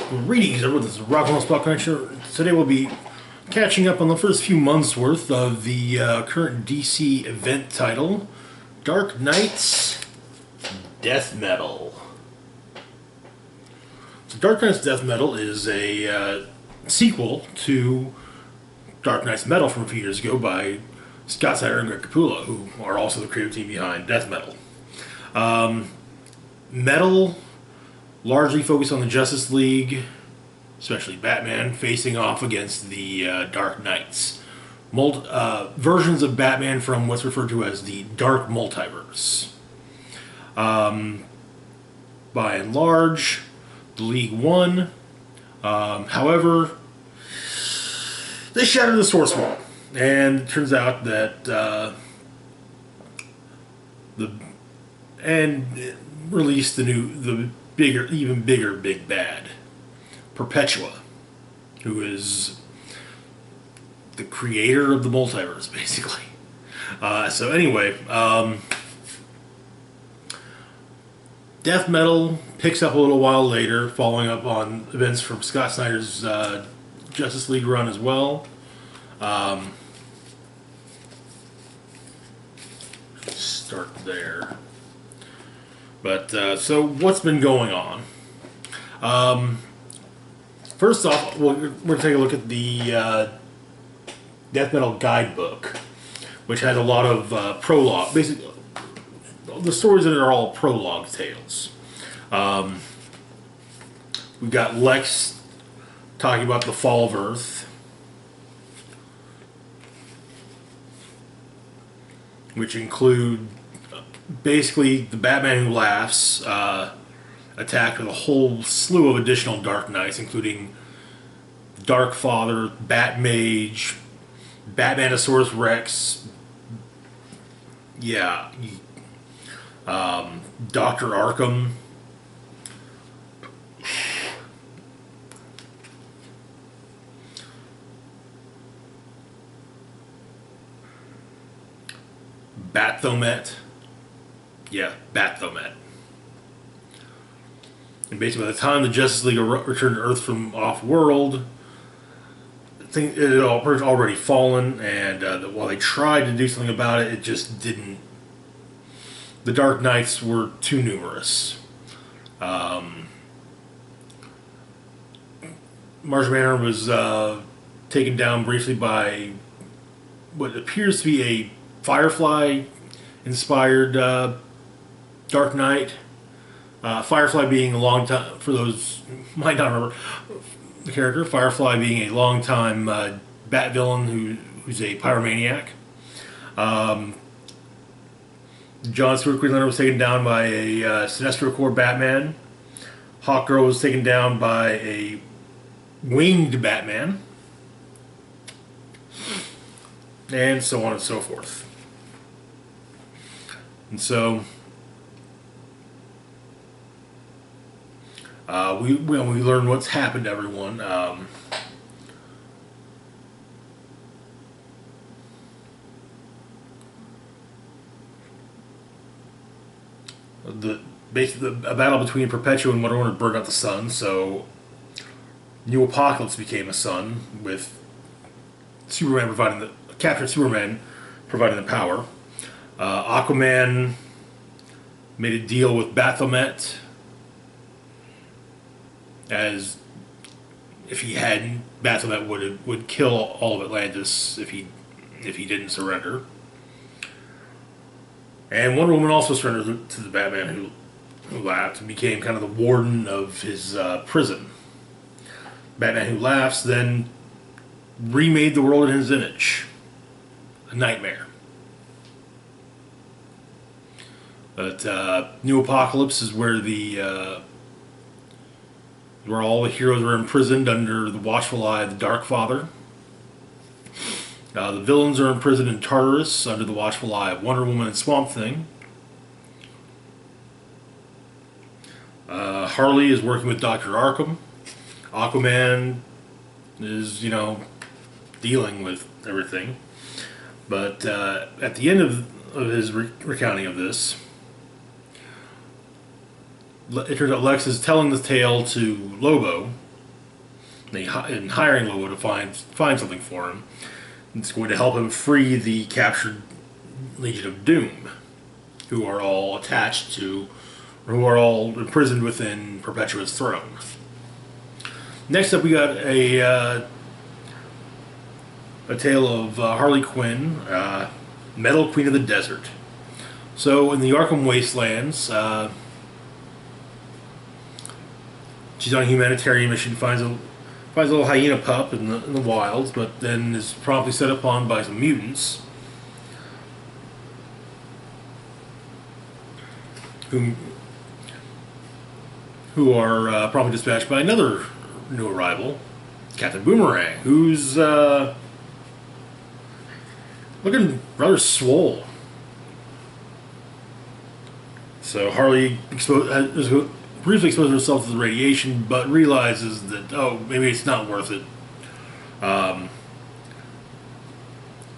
Greetings, everyone. This is Rock and Roll Spot Connection. Today we'll be catching up on the first few months' worth of the current DC event title, Dark Knight's Death Metal. So Dark Knight's Death Metal is a sequel to Dark Knight's Metal from a few years ago by Scott Snyder and Greg Capullo, who are also the creative team behind Death Metal. Metal largely focused on the Justice League, especially Batman, facing off against the Dark Knights. Versions of Batman from what's referred to as the Dark Multiverse. By and large, the League won. However, they shattered the source wall. And it turns out that released the even bigger big bad, Perpetua, who is the creator of the multiverse, basically. So anyway, Death Metal picks up a little while later, following up on events from Scott Snyder's Justice League run as well. Start there. But, so what's been going on? First off, we're going to take a look at the Death Metal Guidebook, which has a lot of prologue. Basically, the stories in it are all prologue tales. We've got Lex talking about the fall of Earth, which include basically the Batman Who Laughs attacked with a whole slew of additional Dark Knights, including Dark Father, Bat Mage, Batmanosaurus Rex, Dr. Arkham, Bathomet. Yeah, Bathomet. And basically, by the time the Justice League returned to Earth from off-world, it had already fallen, and while they tried to do something about it, it just didn't. The Dark Knights were too numerous. Martian Manhunter was taken down briefly by what appears to be a Firefly-inspired Dark Knight. Firefly being a long time, for those who might not remember the character, Firefly being a long time Bat villain who's a pyromaniac. John Stewart Queen Lantern was taken down by a Sinestro Corps Batman. Hawkgirl was taken down by a winged Batman. And so on and so forth. And so we learn what's happened to everyone. Basically, a battle between Perpetua and Wonder Woman burned out the sun, so New Apocalypse became a sun, with Captured Superman providing the power. Aquaman made a deal with Bathomet, as if he hadn't, Bathomet would kill all of Atlantis if he didn't surrender. And Wonder Woman also surrendered to the Batman who laughed and became kind of the warden of his prison. Batman Who Laughs then remade the world in his image. A nightmare. But New Apocalypse is where where all the heroes are imprisoned under the watchful eye of the Dark Father. The villains are imprisoned in Tartarus under the watchful eye of Wonder Woman and Swamp Thing. Harley is working with Dr. Arkham. Aquaman is, dealing with everything. But at the end of his recounting of this, it turns out Lex is telling the tale to Lobo, and hiring Lobo to find something for him. It's going to help him free the captured Legion of Doom, who are all attached to, or who are all imprisoned within Perpetua's throne. Next up, we got a tale of Harley Quinn, Metal Queen of the Desert. So, in the Arkham Wastelands, she's on a humanitarian mission, finds a little hyena pup in the wilds, but then is promptly set upon by some mutants who are promptly dispatched by another new arrival, Captain Boomerang, who's looking rather swole. So Harley briefly exposes herself to the radiation, but realizes that, maybe it's not worth it.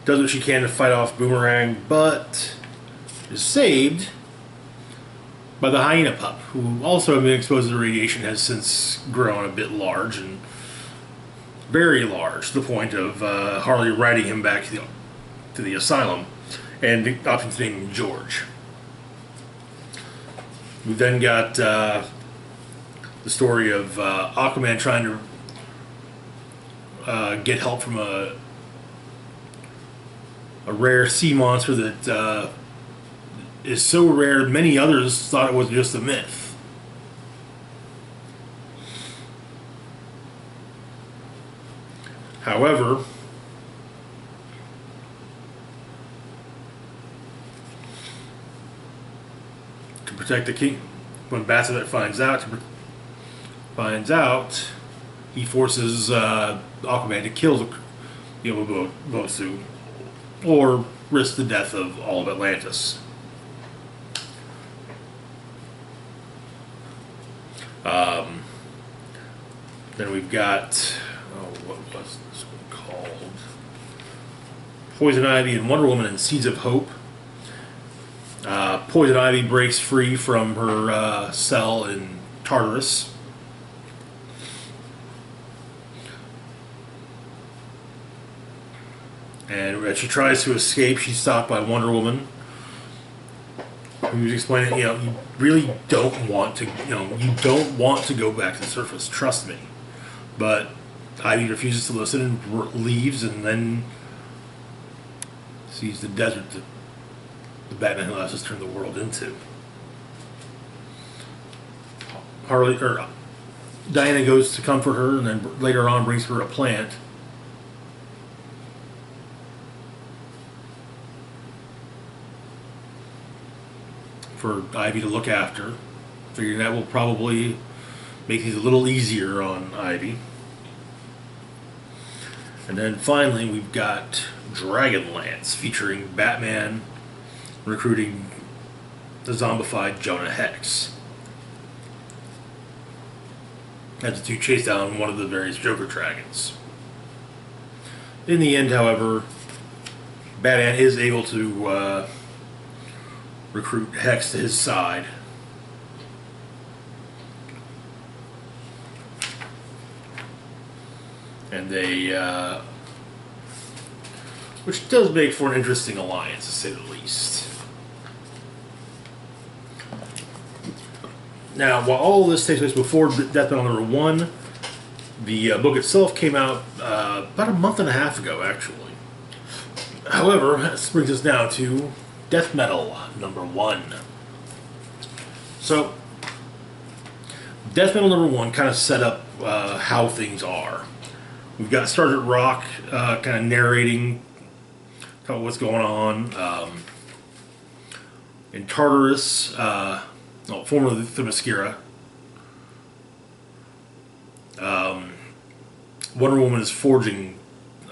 Does what she can to fight off Boomerang, but is saved by the hyena pup, who also, having been exposed to the radiation, has since grown a bit large, and very large, to the point of Harley riding him back to the asylum, and opting to name him George. We then got the story of Aquaman trying to get help from a rare sea monster that is so rare many others thought it was just a myth. However, to protect the king, when Basset finds out, he forces Aquaman to kill the Yamamosu, or risk the death of all of Atlantis. Then we've got, what was this one called? Poison Ivy and Wonder Woman and Seeds of Hope. Poison Ivy breaks free from her cell in Tartarus. And as she tries to escape, she's stopped by Wonder Woman, who's explaining, you really don't want to, you don't want to go back to the surface, trust me. But Ivy refuses to listen and leaves, and then sees the desert that the Batman who has turned the world into. Diana goes to comfort her, and then later on brings her a plant. For Ivy to look after, figuring that will probably make things a little easier on Ivy. And then finally we've got Dragonlance, featuring Batman recruiting the zombified Jonah Hex as the two chase down one of the various Joker dragons. In the end, however, Batman is able to recruit Hex to his side. And they, which does make for an interesting alliance, to say the least. Now, while all of this takes place before Death Metal number 1, the book itself came out about a month and a half ago, actually. However, this brings us now to Death Metal number 1. So, Death Metal number 1 kind of set up how things are. We've got Sergeant Rock kind of narrating what's going on. In Tartarus, formerly Themyscira, Wonder Woman is forging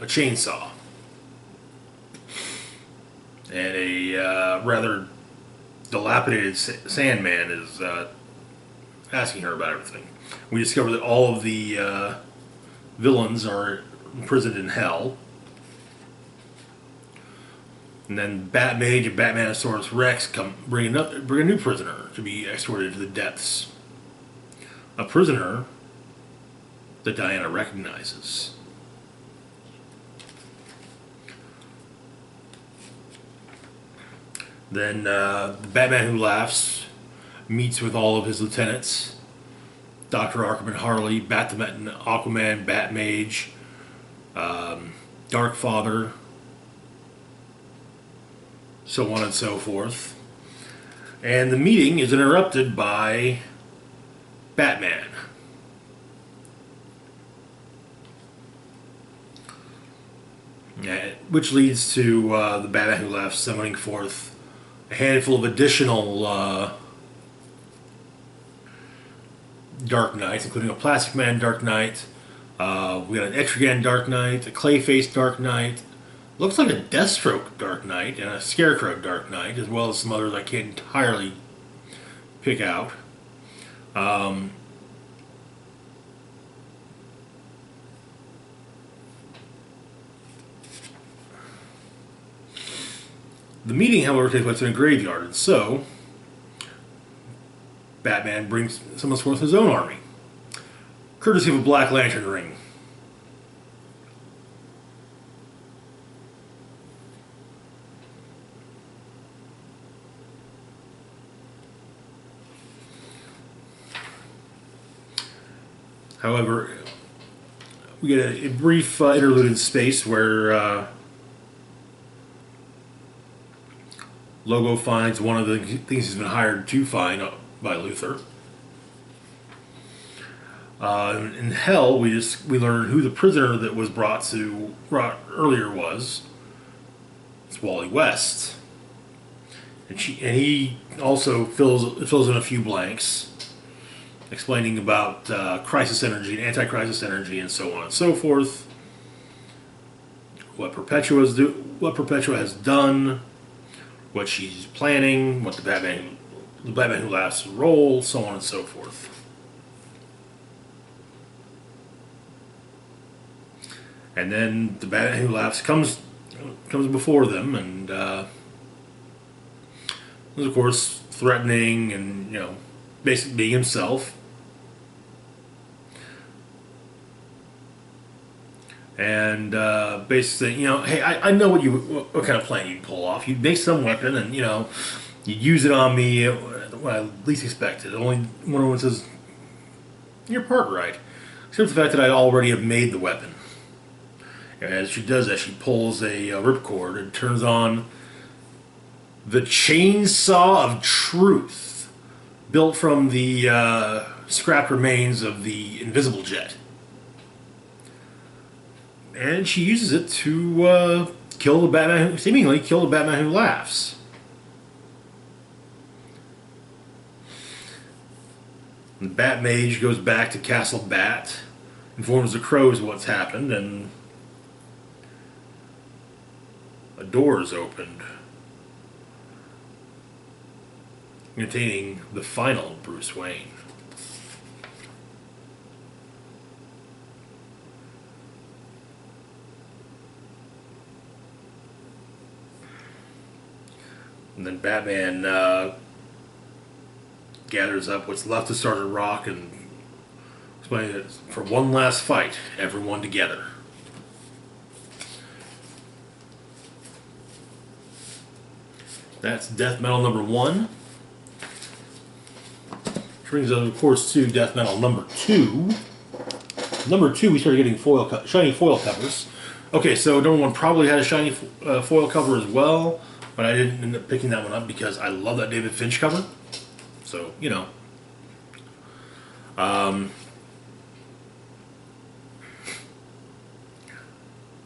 a chainsaw. And a rather dilapidated Sandman is asking her about everything. We discover that all of the villains are imprisoned in hell. And then Batmage and Batmanosaurus Rex bring a new prisoner to be escorted to the depths. A prisoner that Diana recognizes. Then the Batman Who Laughs meets with all of his lieutenants. Dr. Arkham and Harley, Batman, Aquaman, Batmage, Darkfather, so on and so forth. And the meeting is interrupted by Batman. Which leads to the Batman Who Laughs summoning forth a handful of additional Dark Knights, including a Plastic Man Dark Knight. We got an Etrigan Dark Knight, a Clayface Dark Knight, looks like a Deathstroke Dark Knight, and a Scarecrow Dark Knight, as well as some others I can't entirely pick out. The meeting, however, takes place in a graveyard, and so Batman summons forth his own army, courtesy of a Black Lantern ring. However, we get a brief interlude in space where Logo finds one of the things he's been hired to find by Luthor. In Hell, we learn who the prisoner that was brought earlier was. It's Wally West, and he also fills in a few blanks, explaining about crisis energy and anti-crisis energy, and so on and so forth. What Perpetua has done, what she's planning, what the Batman Who Laughs role, so on and so forth. And then the Batman Who Laughs comes before them, and is of course threatening and basically being himself. And basically, hey, I know what kind of plan you'd pull off. You'd make some weapon, and you'd use it on me when I least expected. Only Wonder Woman says, "You're part right," except the fact that I already have made the weapon. And as she does that, she pulls a ripcord and turns on the chainsaw of truth, built from the scrap remains of the Invisible Jet. And she uses it to seemingly kill the Batman Who Laughs. The Batmage goes back to Castle Bat, informs the Crows what's happened, and a door is opened, containing the final Bruce Wayne. And then Batman gathers up what's left of Sergeant Rock and explains that for one last fight, everyone together. That's Death Metal number 1. Which brings us, of course, to Death Metal number 2. Number 2, we started getting shiny foil covers. Okay, so number 1 probably had a shiny foil cover as well, but I didn't end up picking that one up because I love that David Finch cover. So,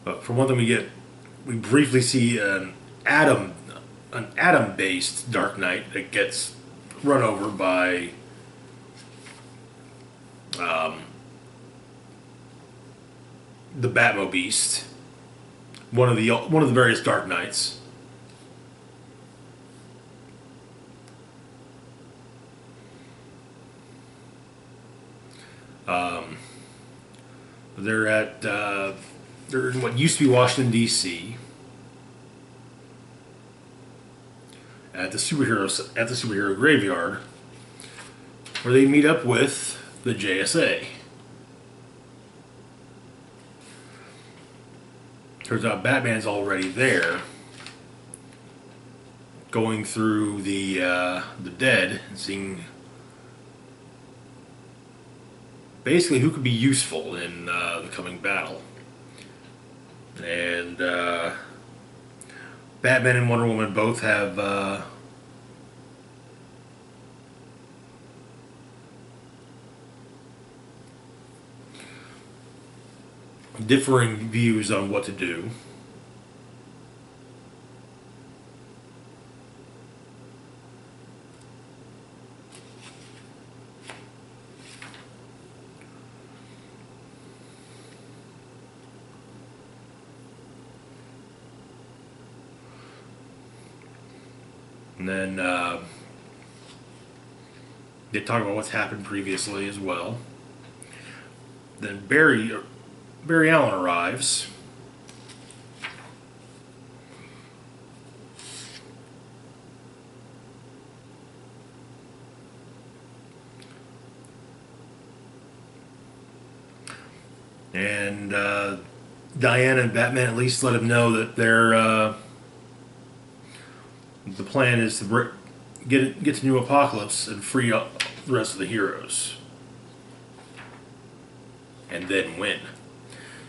But for one thing, we briefly see an atom-based Dark Knight that gets run over by the Batmobeast, one of the various Dark Knights. They're in what used to be Washington, D.C. at the superhero graveyard, where they meet up with the JSA. Turns out Batman's already there, going through the dead and seeing basically who could be useful in the coming battle. And Batman and Wonder Woman both have differing views on what to do. And then they talk about what's happened previously as well. Then Barry Allen arrives. And Diana and Batman at least let him know that the plan is to get to New Apocalypse and free up the rest of the heroes. And then win.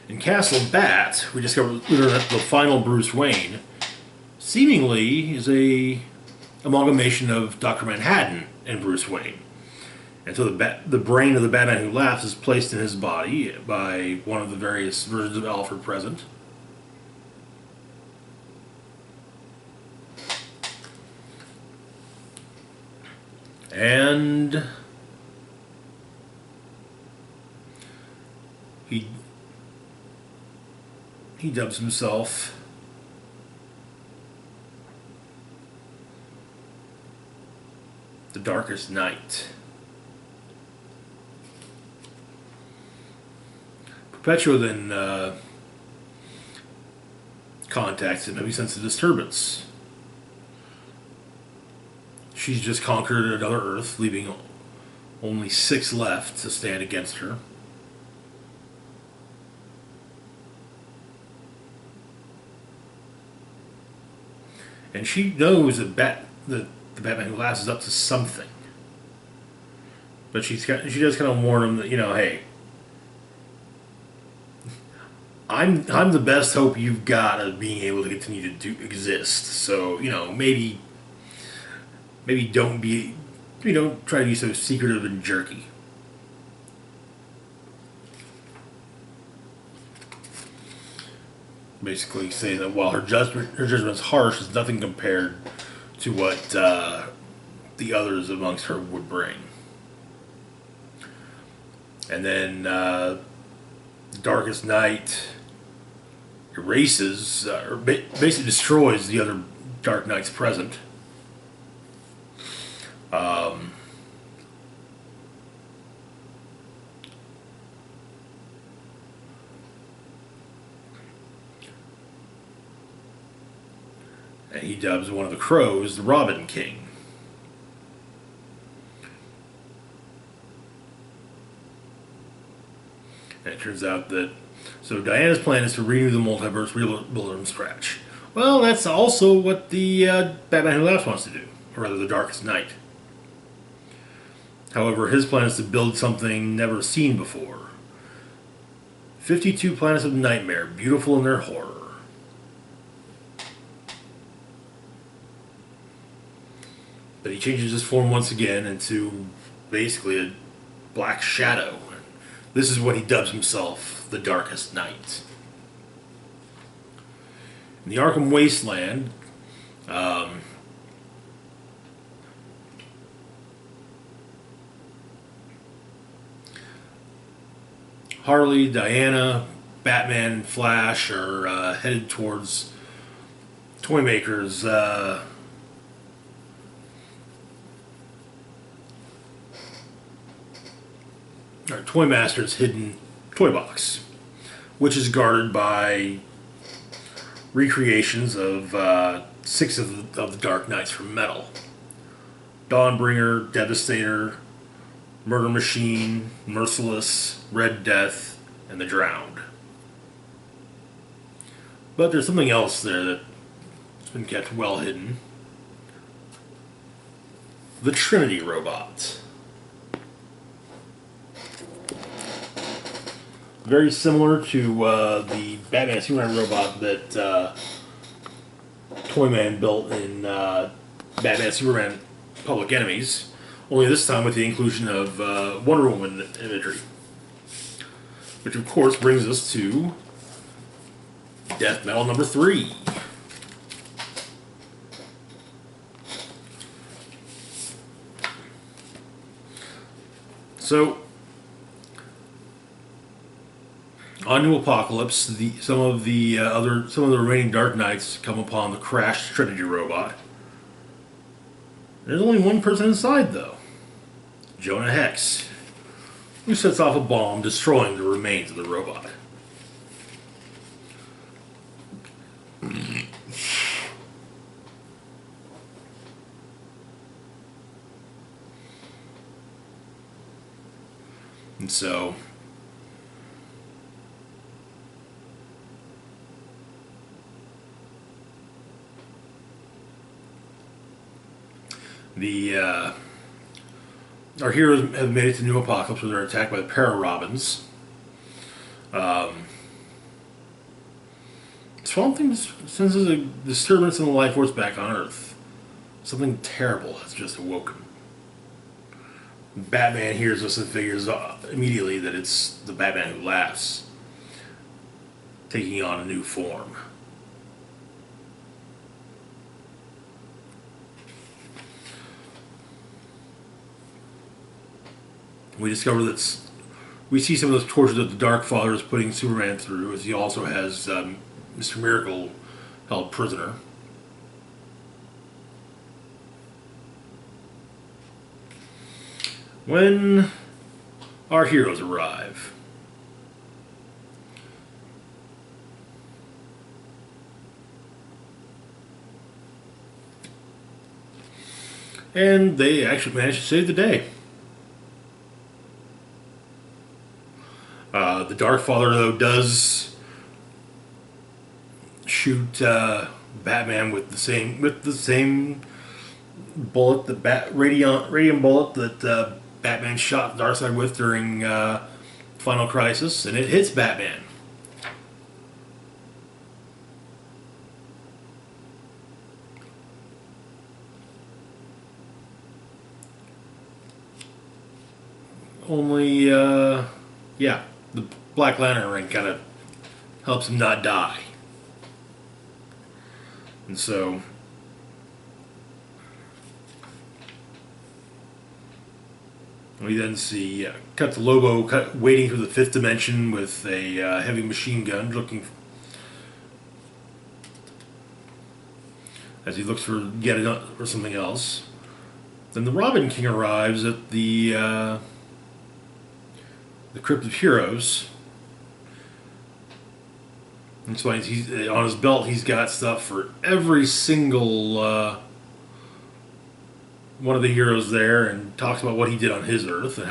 In Castle Bat, we discover that the final Bruce Wayne seemingly is a amalgamation of Dr. Manhattan and Bruce Wayne. And so the brain of the Batman Who Laughs is placed in his body by one of the various versions of Alfred present. And he dubs himself the Darkest Night. Perpetua then contacts him. He senses a disturbance. She's just conquered another Earth, leaving only 6 left to stand against her. And she knows that the Batman Who Laughs is up to something. But she does kind of warn him that, hey, I'm the best hope you've got of being able to continue to exist. So, maybe don't try to be so secretive and jerky. Basically saying that while her judgment's harsh, is nothing compared to what the others amongst her would bring. And then Darkest Night erases, or basically destroys the other Dark Knights present. And he dubs one of the crows the Robin King. And it turns out that so Diana's plan is to renew the multiverse, rebuild it from scratch. Well, that's also what the Batman Who Laughs wants to do, or rather the Darkest Night. However, his plan is to build something never seen before. 52 planets of nightmare, beautiful in their horror. But he changes his form once again into basically a black shadow. This is what he dubs himself, the Darkest Night. In the Arkham Wasteland, Harley, Diana, Batman, and Flash are headed towards Toymaker's Toymaster's hidden toy box, which is guarded by recreations of 6 of the Dark Knights from metal. Dawnbringer, Devastator, Murder Machine, Merciless, Red Death, and the Drowned. But there's something else there that's been kept well hidden. The Trinity robot. Very similar to the Batman Superman robot that Toyman built in Batman Superman Public Enemies, only this time with the inclusion of Wonder Woman imagery. Which of course brings us to Death Metal number 3. So, on New Apocalypse, some of the remaining Dark Knights come upon the crashed Trinity robot. There's only one person inside, though. Jonah Hex, who sets off a bomb, destroying the remains of the robot. And so, our heroes have made it to New Apocalypse, where they're attacked by the Para-Robins. Swamp Thing senses a disturbance in the life force back on Earth. Something terrible has just awoken. Batman hears this and figures immediately that it's the Batman who laughs, taking on a new form. We discover that we see some of those tortures that the Dark Father is putting Superman through, as he also has Mr. Miracle held prisoner. When our heroes arrive, and they actually manage to save the day. The Dark Father, though, does shoot Batman with the same bullet, the radium bullet that Batman shot Darkseid with during Final Crisis, and it hits Batman. Only, yeah, the Black Lantern ring kind of helps him not die. And so, we then see cut to Lobo waiting for the fifth dimension with a heavy machine gun, looking as he looks for for something else. Then the Robin King arrives at the Crypt of Heroes. And so he's on his belt. He's got stuff for every single one of the heroes there, and talks about what he did on his Earth and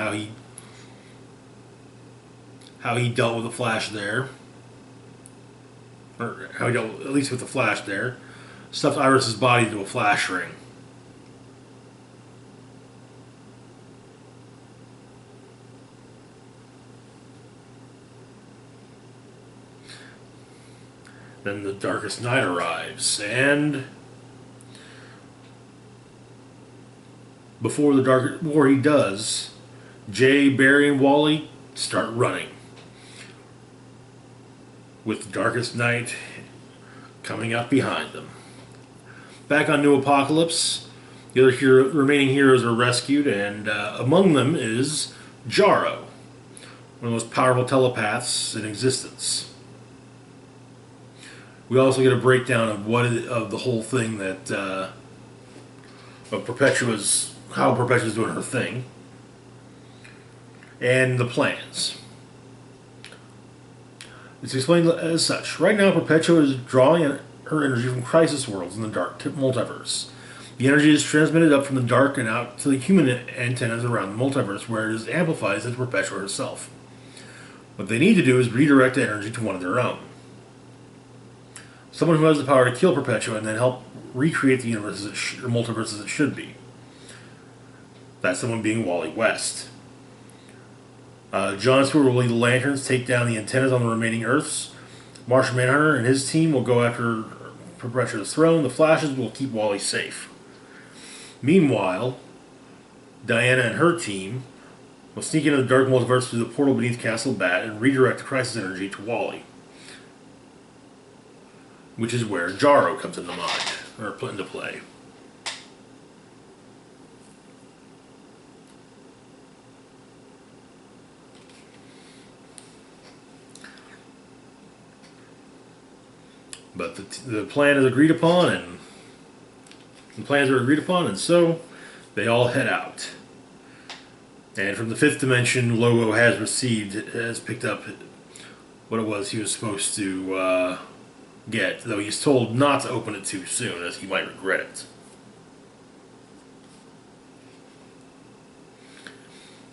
how he dealt with the Flash there, or how he dealt at least with the Flash there. Stuffed Iris's body into a Flash ring. Then the Darkest Night arrives, and before he does, Jay, Barry, and Wally start running, with the Darkest Night coming up behind them. Back on New Apocalypse, the other remaining heroes are rescued, and among them is Jarro, one of the most powerful telepaths in existence. We also get a breakdown of the whole thing that of how Perpetua's doing her thing, and the plans. It's explained as such. Right now, Perpetua is drawing her energy from crisis worlds in the dark multiverse. The energy is transmitted up from the dark and out to the human antennas around the multiverse, where it is amplified into Perpetua herself. What they need to do is redirect the energy to one of their own. Someone who has the power to kill Perpetua and then help recreate the universe or multiverse as it should be. That someone being Wally West. John Stewart will lead the Lanterns, take down the antennas on the remaining Earths. Martian Manhunter and his team will go after Perpetua's throne. The Flashes will keep Wally safe. Meanwhile, Diana and her team will sneak into the dark multiverse through the portal beneath Castle Bat and redirect the crisis energy to Wally. Which is where Jarro comes into mind, or put into play. But the plan is agreed upon, and the plans are agreed upon, and so they all head out. And from the fifth dimension, Lobo has picked up what it was he was supposed to get, though he's told not to open it too soon, as he might regret it.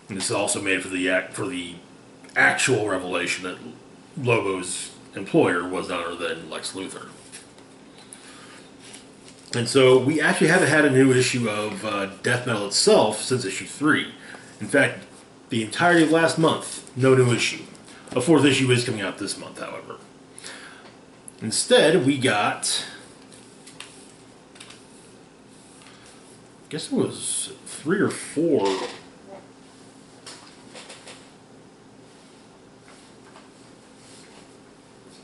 And this is also made for the actual revelation that Lobo's employer was none other than Lex Luthor. And so we actually haven't had a new issue of Death Metal itself since issue 3. In fact, the entirety of last month, no new issue. A fourth issue is coming out this month, however. Instead, we got, I guess it was 3 or 4.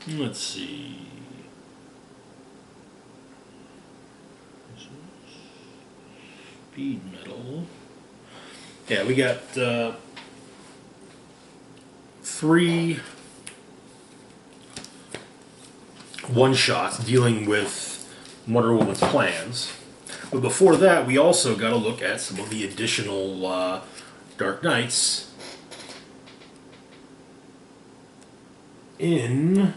Let's see. Speed Metal. Yeah, we got 3 one-shots dealing with Wonder Woman's plans. But before that, we also got to look at some of the additional Dark Knights in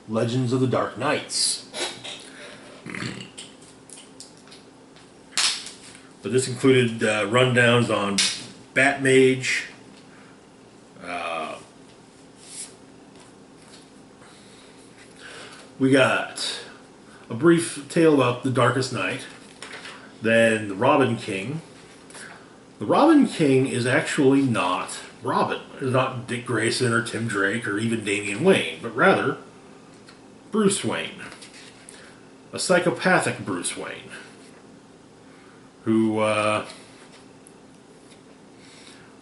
Legends of the Dark Knights. But this included rundowns on Batmage, we got a brief tale about the Darkest Night, then the Robin King. The Robin King is actually not Robin. It's not Dick Grayson or Tim Drake or even Damian Wayne, but rather Bruce Wayne. A psychopathic Bruce Wayne. Who,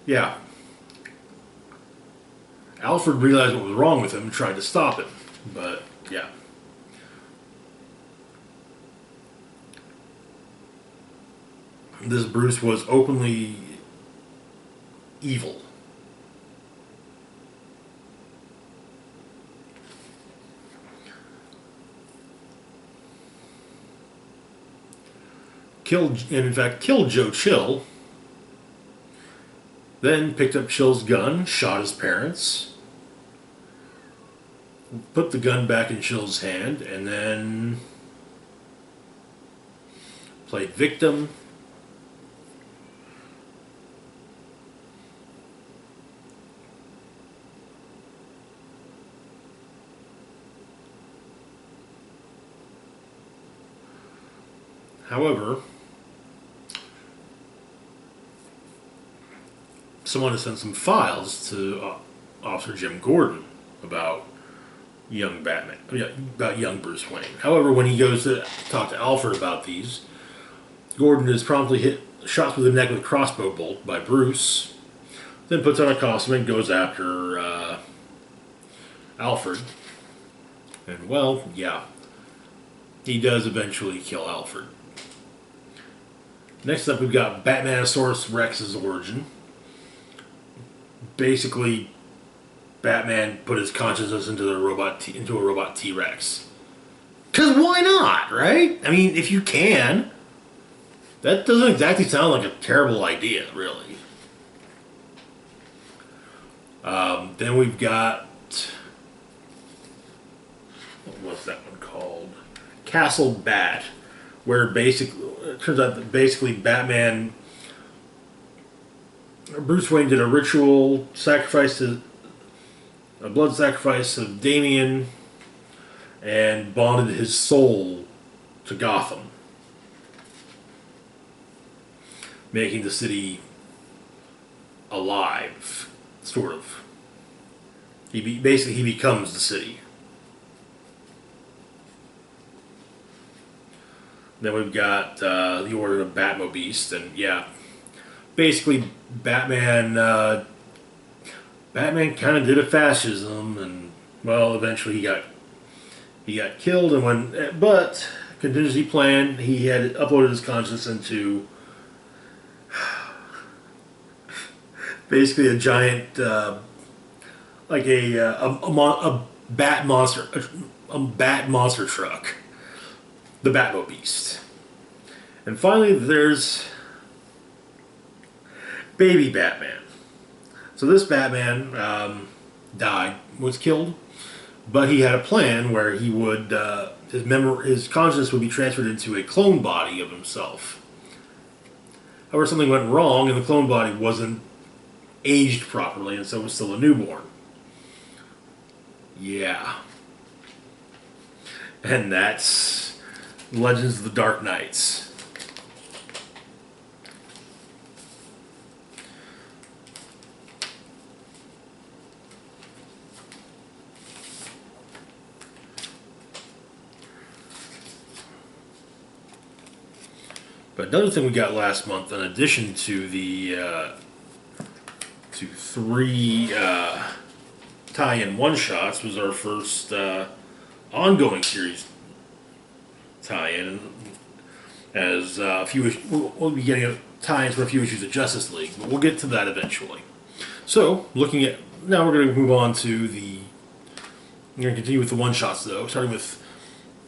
yeah. Alfred realized what was wrong with him and tried to stop him, but, yeah. This Bruce was openly evil. Killed Joe Chill, then picked up Chill's gun, shot his parents, put the gun back in Chill's hand, and then played victim. However, someone has sent some files to Officer Jim Gordon about young Batman, about young Bruce Wayne. However, when he goes to talk to Alfred about these, Gordon is promptly shot through the neck with a crossbow bolt by Bruce, then puts on a costume and goes after Alfred. And, well, yeah, he does eventually kill Alfred. Next up, we've got Batmanosaurus Rex's origin. Basically, Batman put his consciousness into a robot T-Rex. 'Cause why not, right? I mean, if you can. That doesn't exactly sound like a terrible idea, really. Then we've got, what's that one called? Castle Bat, where it turns out that basically Bruce Wayne did a blood sacrifice of Damian, and bonded his soul to Gotham, making the city alive, sort of. Basically he becomes the city. Then we've got the Order of Batmobeast, and yeah, basically Batman kind of did a fascism, and well, eventually he got killed, and but contingency plan, he had uploaded his conscience into basically a giant, like a bat monster, a bat monster truck, the Batmobeast. And finally, there's baby Batman. So this Batman was killed, but he had a plan where he would his consciousness would be transferred into a clone body of himself. However, something went wrong, and the clone body wasn't aged properly, and so it was still a newborn. Yeah. And that's Legends of the Dark Knights. But another thing we got last month, in addition to the to 3 tie-in one-shots, was our first ongoing series tie-in. As we'll be getting tie-ins for a few issues of Justice League, but we'll get to that eventually. So, now we're going to move on to we're going to continue with the one-shots though, starting with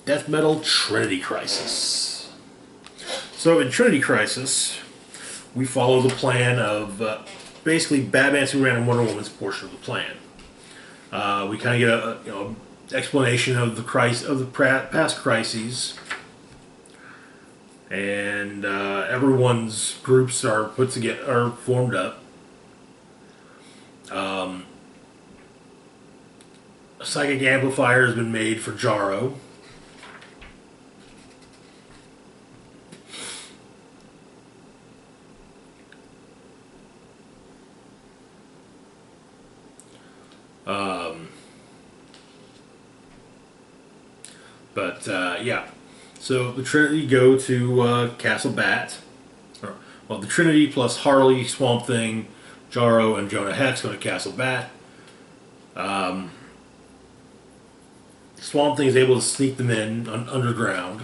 Death Metal Trinity Crisis. So in Trinity Crisis, we follow the plan of basically Batman, Superman, and Wonder Woman's portion of the plan. We kind of get a explanation of the past crises, and everyone's groups are formed up. A psychic amplifier has been made for Jarro. Yeah, so the Trinity go to Castle Bat. The Trinity plus Harley, Swamp Thing, Jarro, and Jonah Hex go to Castle Bat. Swamp Thing is able to sneak them in underground.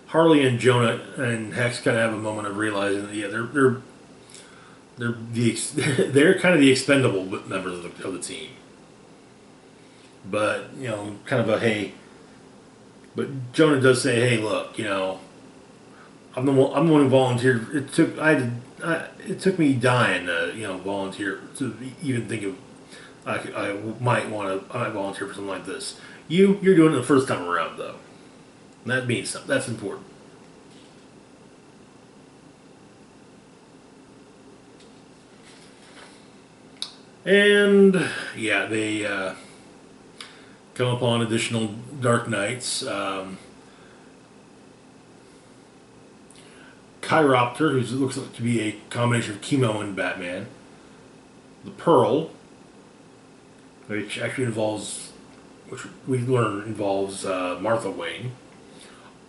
Harley and Jonah and Hex kind of have a moment of realizing that they're kind of the expendable members of the team. But kind of a hey. But Jonah does say, "Hey, look, I'm the one who volunteered. It took me dying to volunteer to even think of I might volunteer for something like this. You're doing it the first time around though." And that means something. That's important. And yeah, they come upon additional Dark Knights. Chiropter, who looks like to be a combination of Chemo and Batman. The Pearl, which we learn involves Martha Wayne.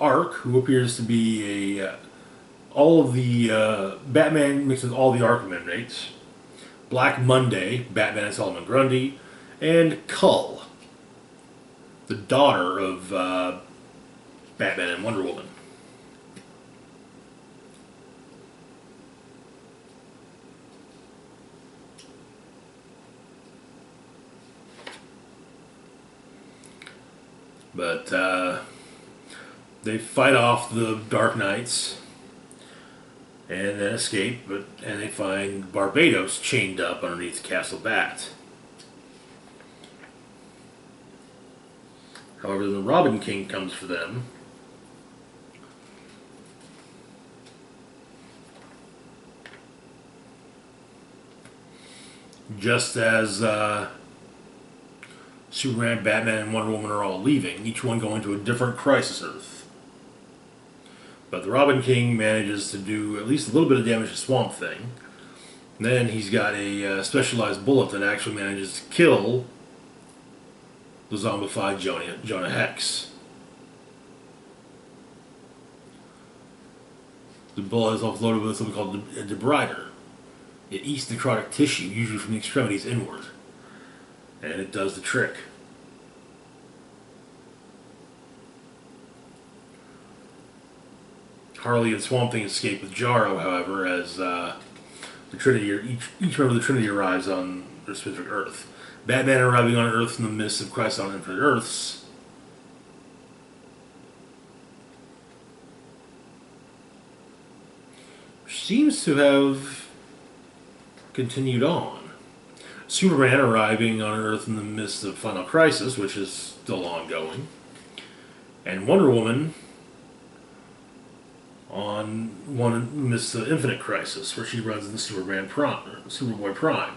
Arc, who appears to be all of the Batman mixed with all the Arkham inmates. Black Monday, Batman and Solomon Grundy, and Cull, the daughter of Batman and Wonder Woman. But they fight off the Dark Knights and then escape, and they find Barbados chained up underneath Castle Bat. However, the Robin King comes for them, just as Superman, Batman, and Wonder Woman are all leaving, each one going to a different Crisis Earth. But the Robin King manages to do at least a little bit of damage to Swamp Thing. And then he's got a specialized bullet that actually manages to kill the zombified Jonah Hex. The bullet is offloaded with something called a debrider. It eats necrotic tissue, usually from the extremities inward. And it does the trick. Harley and Swamp Thing escape with Jarro, however, as the Trinity, each member of the Trinity arrives on their specific Earth. Batman arriving on Earth in the midst of Crisis on Infinite Earths. Seems to have continued on. Superman arriving on Earth in the midst of Final Crisis, which is still ongoing. And Wonder Woman on one in the midst of Infinite Crisis, where she runs into Superboy Prime.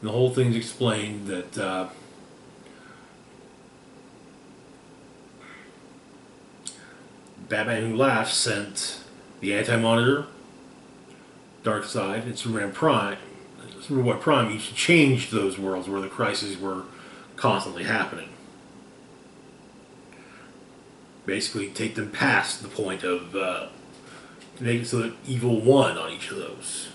And the whole thing's explained that Batman Who Laughs sent the Anti-Monitor, Darkseid, and Superboy Prime each to change those worlds where the crises were constantly happening. Basically take them past the point of make it so that evil won on each of those.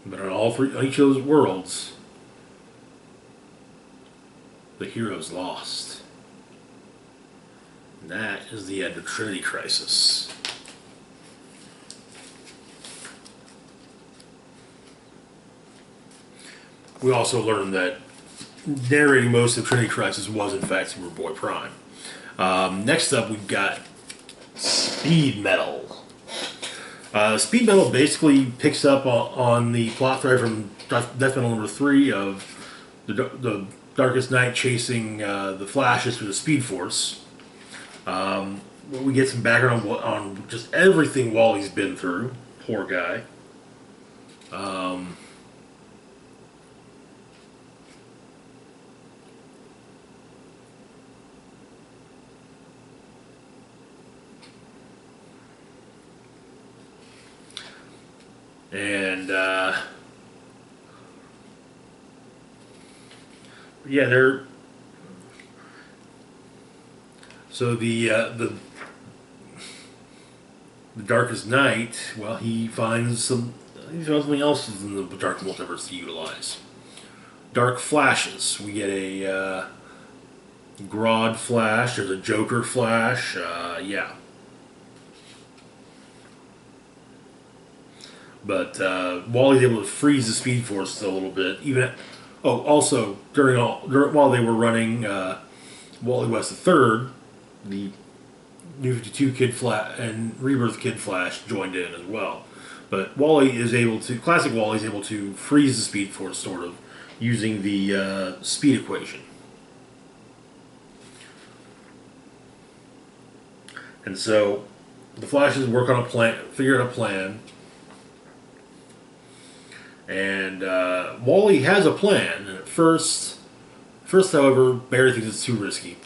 But on each of those worlds, the heroes lost. And that is the end of Trinity Crisis. We also learned that narrating most of Trinity Crisis was in fact Superboy Prime. Next up, we've got Speed Metal. Speed Metal basically picks up on the plot thread from Death Metal number 3 of the Darkest Night chasing the Flashes through the Speed Force. We get some background on just everything Wally's been through. Poor guy. And yeah, they're so the Darkest Night. Well, he finds something else in the Dark Multiverse to utilize. Dark Flashes. We get a Grodd Flash. There's a Joker Flash. Yeah. But Wally's able to freeze the Speed Force a little bit. Also while they were running Wally West III, the New 52 Kid Flash and Rebirth Kid Flash joined in as well. But classic Wally's able to freeze the Speed Force sort of using the speed equation. And so the Flashes work on figure out a plan. And Wally has a plan, and at first, however, Barry thinks it's too risky.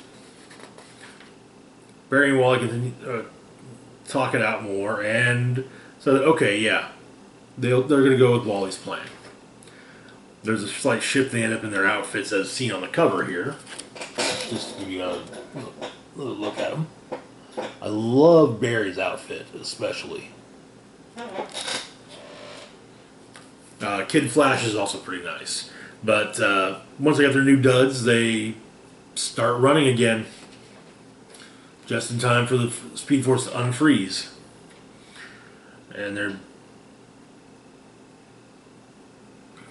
Barry and Wally continue talk it out more, and so okay, yeah, they're going to go with Wally's plan. There's a slight shift; they end up in their outfits as seen on the cover here. Just to give you a little look at them. I love Barry's outfit, especially. Kid Flash is also pretty nice. But once they got their new duds, they start running again. Just in time for the Speed Force to unfreeze.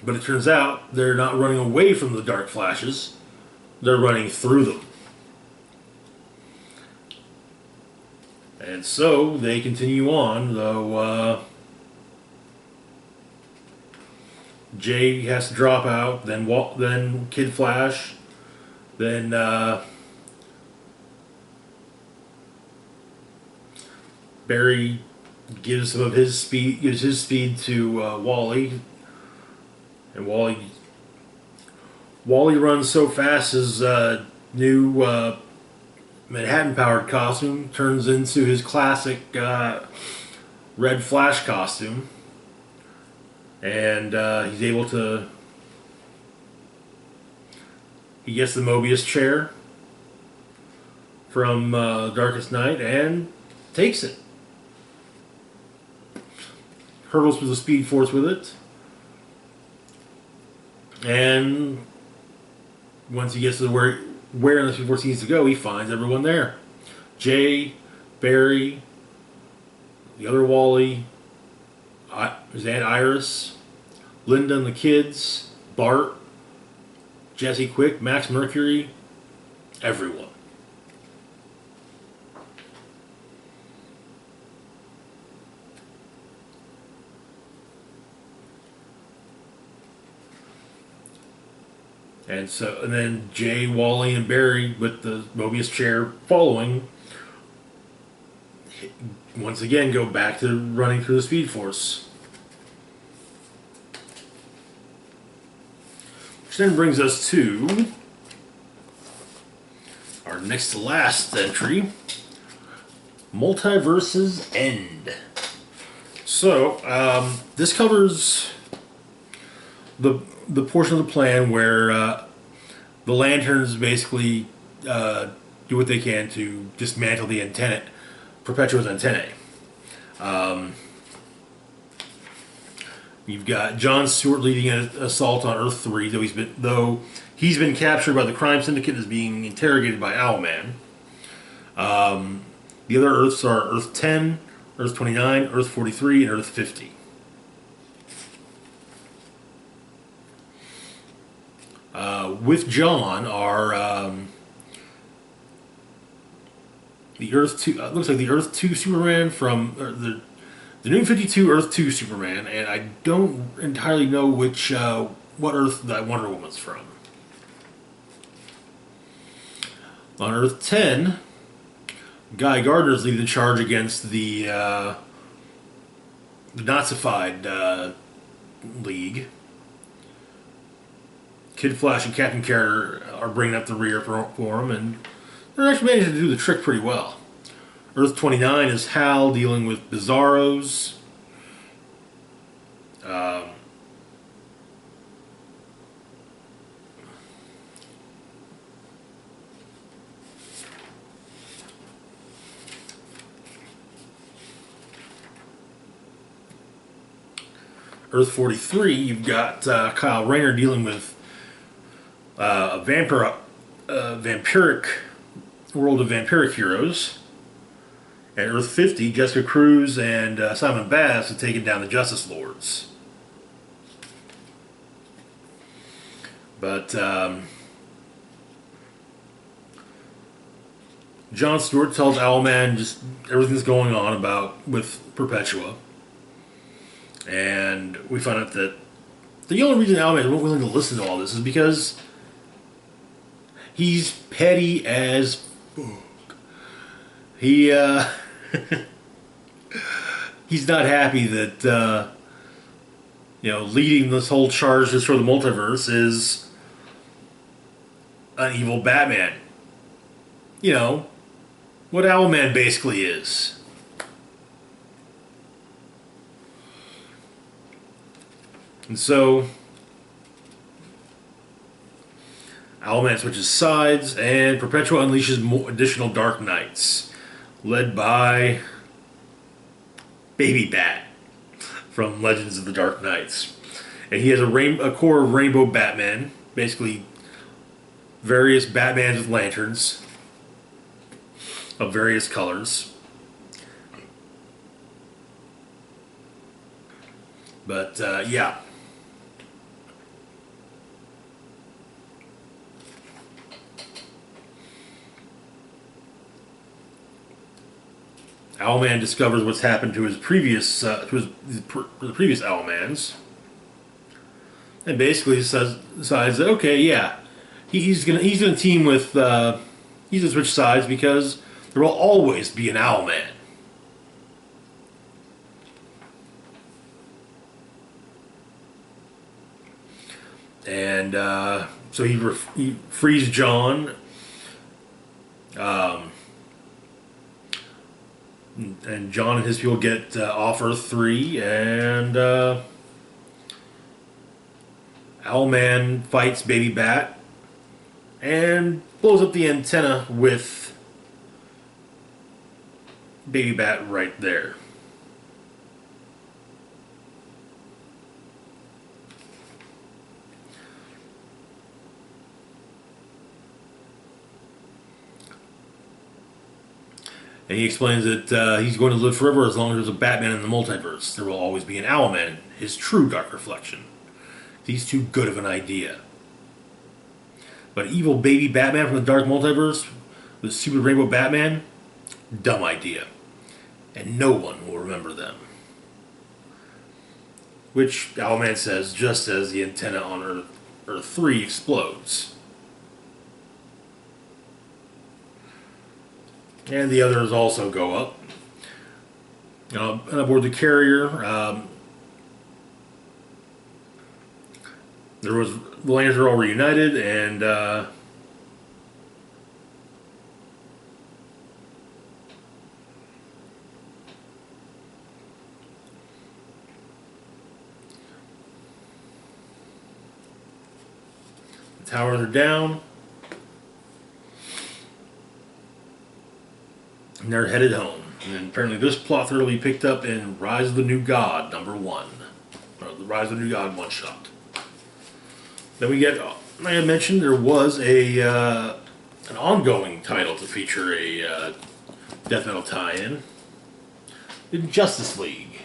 But it turns out they're not running away from the Dark Flashes. They're running through them. And so they continue on, though Jay has to drop out. Then Kid Flash. Then Barry gives some of his speed. Gives his speed to Wally, and Wally runs so fast his new Manhattan-powered costume turns into his classic Red Flash costume, and he's able to. He gets the Mobius chair from Darkest Night and takes it. Hurdles through the Speed Force with it, and once he gets to where in the Speed Force he needs to go, he finds everyone there. Jay, Barry, the other Wally, his Aunt Iris, Linda and the kids, Bart, Jesse Quick, Max Mercury, everyone. And then Jay, Wally, and Barry with the Mobius chair following, once again go back to running through the Speed Force. Which then brings us to our next to last entry, Multiverses End. So, this covers the portion of the plan where the Lanterns basically do what they can to dismantle the antenna, Perpetua's antennae. You've got John Stewart leading an assault on Earth 3, though he's been captured by the crime syndicate and is being interrogated by Owlman. The other Earths are Earth 10, Earth 29, Earth 43, and Earth 50. With John are the Earth 2. Looks like the Earth 2 Superman from the New 52 Earth 2 Superman, and I don't entirely know what Earth that Wonder Woman's from. On Earth 10, Guy Gardner's leading the charge against the Nazified League. Kid Flash and Captain Carter are bringing up the rear for him, and they're actually managing to do the trick pretty well. Earth 29 is Hal dealing with Bizarros. Earth 43, you've got Kyle Rayner dealing with a vampiric world of vampiric heroes. At Earth 50, Jessica Cruz and Simon Bass have taken down the Justice Lords. But John Stewart tells Owlman just everything's going on with Perpetua. And we find out that the only reason Owlman isn't willing to listen to all this is because he's petty as fuck. He's not happy that leading this whole charge just for the multiverse is an evil Batman. You know what Owlman basically is. And so Owlman switches sides, and Perpetua unleashes additional Dark Knights, led by Baby Bat from Legends of the Dark Knights. And he has a core of Rainbow Batman, basically various Batmans with lanterns of various colors. But, yeah. Owlman discovers what's happened to his previous, the previous Owlmans. and basically decides that okay, yeah, he's gonna team with he's gonna switch sides because there will always be an Owlman. And so he frees John, and John and his people get off Earth 3, and Owlman fights Baby Bat and blows up the antenna with Baby Bat right there. And he explains that he's going to live forever as long as there's a Batman in the multiverse. There will always be an Owlman, his true dark reflection. He's too good of an idea. But evil baby Batman from the dark multiverse with Super Rainbow Batman, dumb idea. And no one will remember them. Which Owlman says just as the antenna on Earth 3 explodes. And the others also go up. And aboard the carrier, the Langers are all reunited, and the towers are down. And they're headed home. And apparently this plot thoroughly picked up in Rise of the New God #1. Or the Rise of the New God one-shot. Then we get, like I mentioned, there was an ongoing title to feature a death metal tie-in. In Justice League.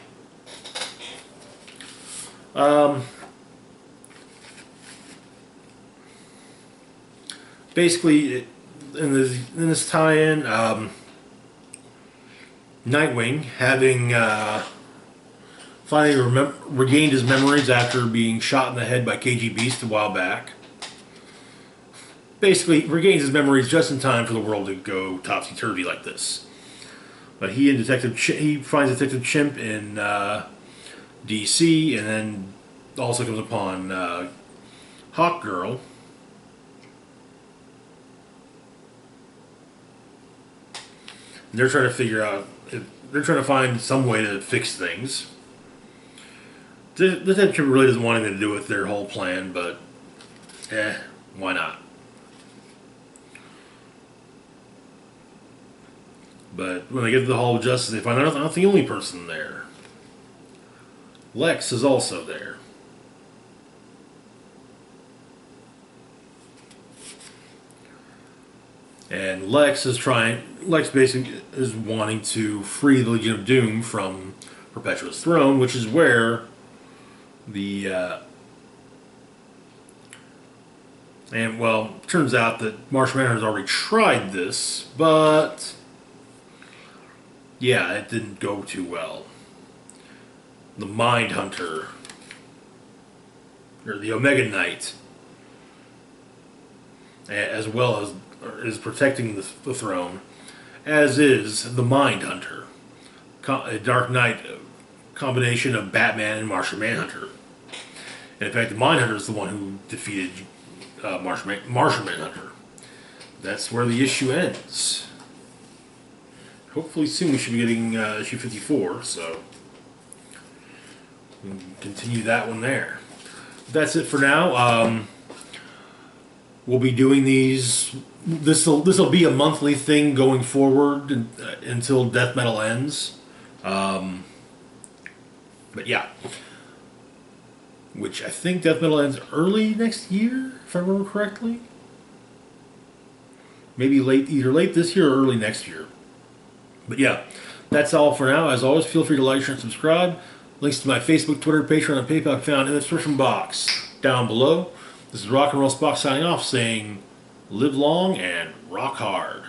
Basically, in this tie-in, Nightwing, having finally regained his memories after being shot in the head by KG Beast a while back, basically regains his memories just in time for the world to go topsy-turvy like this. But he and he finds Detective Chimp in DC, and then also comes upon Hawkgirl. They're trying to figure out. They're trying to find some way to fix things. Detective Chimp really doesn't want anything to do with their whole plan, but why not? But when they get to the Hall of Justice, they find out they're not the only person there. Lex is also there. And Lex basically is wanting to free the Legion of Doom from Perpetua's throne, which is where the and well, it turns out that Martian Manhunter has already tried this, but yeah, it didn't go too well. The Mind Hunter, or the Omega Knight, as well as is protecting the throne, as is the Mind Hunter, a Dark Knight combination of Batman and Martian Manhunter. And in fact, the Mind Hunter is the one who defeated Martian Manhunter. That's where the issue ends. Hopefully soon we should be getting issue 54, so we can continue that one there. That's it for now. We'll be doing these. This will be a monthly thing going forward until Death Metal ends. But yeah, which I think Death Metal ends early next year, if I remember correctly. Maybe either late this year or early next year. But yeah, that's all for now. As always, feel free to like, share, and subscribe. Links to my Facebook, Twitter, Patreon, and PayPal found in the description box down below. This is Rock and Roll Spock signing off, saying, live long and rock hard.